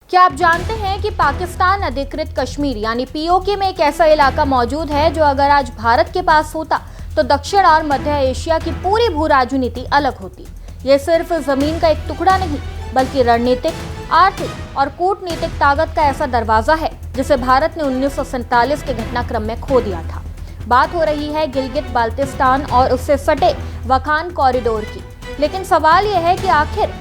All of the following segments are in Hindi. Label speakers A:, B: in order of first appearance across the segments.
A: क्या आप जानते हैं कि पाकिस्तान अधिकृत कश्मीर यानी पीओके में एक ऐसा इलाका मौजूद है जो अगर आज भारत के पास होता तो दक्षिण और मध्य एशिया की पूरी भू राजनीति अलग होती। ये सिर्फ जमीन का एक टुकड़ा नहीं बल्कि रणनीतिक, आर्थिक और कूटनीतिक ताकत का ऐसा दरवाजा है जिसे भारत ने 1947 के घटनाक्रम में खो दिया था। बात हो रही है गिलगित बाल्टिस्तान और उससे सटे वखान कॉरिडोर की। लेकिन सवाल यह है कि आखिर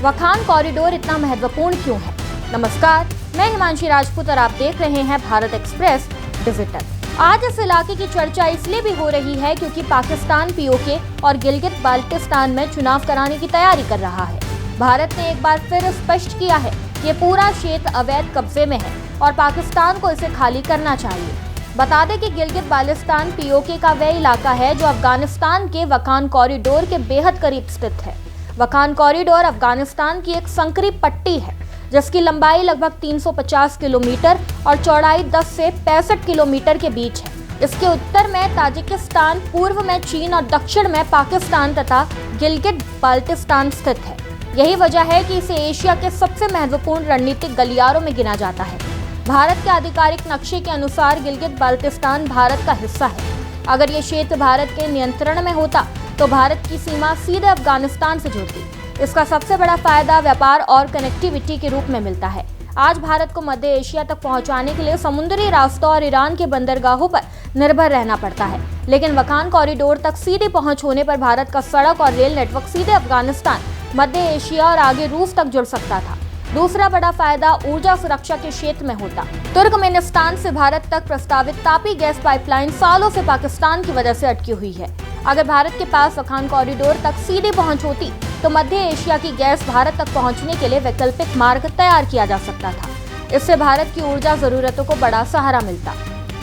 A: वखान कॉरिडोर इतना महत्वपूर्ण क्यों है। नमस्कार, मैं हिमांशी राजपूत और आप देख रहे हैं भारत एक्सप्रेस डिजिटल। आज इस इलाके की चर्चा इसलिए भी हो रही है क्योंकि पाकिस्तान पीओके और गिलगित बाल्टिस्तान में चुनाव कराने की तैयारी कर रहा है। भारत ने एक बार फिर स्पष्ट किया है कि ये पूरा क्षेत्र अवैध कब्जे में है और पाकिस्तान को इसे खाली करना चाहिए। बता दें कि गिलगित बाल्टिस्तान पीओके का वह इलाका है जो अफगानिस्तान के वखान कॉरिडोर के बेहद करीब स्थित है। वखान कॉरिडोर अफगानिस्तान की एक संकरी पट्टी है जिसकी लंबाई लगभग 350 किलोमीटर और चौड़ाई 10 से 65 किलोमीटर के बीच है। इसके उत्तर में ताजिकिस्तान, पूर्व में चीन और दक्षिण में पाकिस्तान तथा गिलगित बाल्टिस्तान स्थित है। यही वजह है कि इसे एशिया के सबसे महत्वपूर्ण रणनीतिक गलियारों में गिना जाता है। भारत के आधिकारिक नक्शे के अनुसार गिलगित बाल्टिस्तान भारत का हिस्सा है। अगर ये क्षेत्र भारत के नियंत्रण में होता तो भारत की सीमा सीधे अफगानिस्तान से जुड़ती। इसका सबसे बड़ा फायदा व्यापार और कनेक्टिविटी के रूप में मिलता है। आज भारत को मध्य एशिया तक पहुंचाने के लिए समुद्री रास्तों और ईरान के बंदरगाहों पर निर्भर रहना पड़ता है, लेकिन वखान कॉरिडोर तक सीधी पहुंच होने पर भारत का सड़क और रेल नेटवर्क सीधे अफगानिस्तान, मध्य एशिया और आगे रूस तक जुड़ सकता था। दूसरा बड़ा फायदा ऊर्जा सुरक्षा के क्षेत्र में होता। तुर्कमेनिस्तान से भारत तक प्रस्तावित तापी गैस पाइपलाइन सालों से पाकिस्तान की वजह से अटकी हुई है। अगर भारत के पास वखान कॉरिडोर तक सीधी पहुंच होती तो मध्य एशिया की गैस भारत तक पहुंचने के लिए वैकल्पिक मार्ग तैयार किया जा सकता था। इससे भारत की ऊर्जा जरूरतों को बड़ा सहारा मिलता।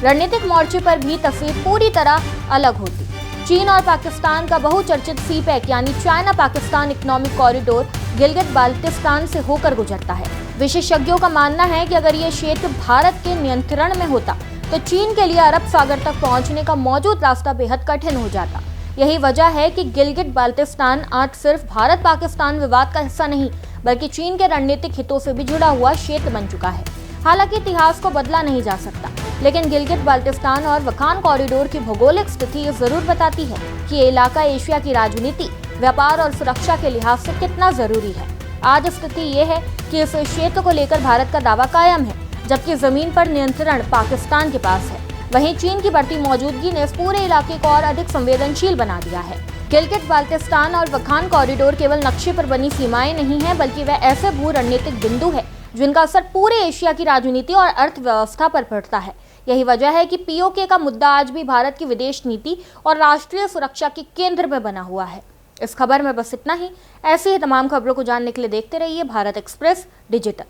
A: रणनीतिक मोर्चे पर भी तस्वीर पूरी तरह अलग होती। चीन और पाकिस्तान का बहुचर्चित सीपैक यानी China Pakistan economic corridor Gilgit Baltistan से होकर गुजरता है। विशेषज्ञों का मानना है कि अगर ये क्षेत्र भारत के नियंत्रण में होता तो चीन के लिए अरब सागर तक पहुंचने का मौजूद रास्ता बेहद कठिन हो जाता। यही वजह है कि गिलगित बाल्टिस्तान आज सिर्फ भारत पाकिस्तान विवाद का हिस्सा नहीं बल्कि चीन के रणनीतिक हितों से भी जुड़ा हुआ क्षेत्र बन चुका है। हालांकि इतिहास को बदला नहीं जा सकता, लेकिन गिलगित बाल्टिस्तान और वखान कॉरिडोर की भौगोलिक स्थिति ये जरूर बताती है कि ये इलाका एशिया की राजनीति, व्यापार और सुरक्षा के लिहाज से कितना जरूरी है। आज स्थिति ये है कि इस क्षेत्र को लेकर भारत का दावा कायम है, जबकि जमीन पर नियंत्रण पाकिस्तान के पास है। वहीं चीन की बढ़ती मौजूदगी ने इस पूरे इलाके को और अधिक संवेदनशील बना दिया है। गिलगित बाल्टिस्तान और वखान कॉरिडोर केवल नक्शे पर बनी सीमाएं नहीं है बल्कि वह ऐसे भू रणनीतिक बिंदु है जिनका असर पूरे एशिया की राजनीति और अर्थव्यवस्था पर पड़ता है। यही वजह है कि पीओके का मुद्दा आज भी भारत की विदेश नीति और राष्ट्रीय सुरक्षा के केंद्र में बना हुआ है। इस खबर में बस इतना ही। ऐसी ही तमाम खबरों को जानने के लिए देखते रहिए भारत एक्सप्रेस डिजिटल।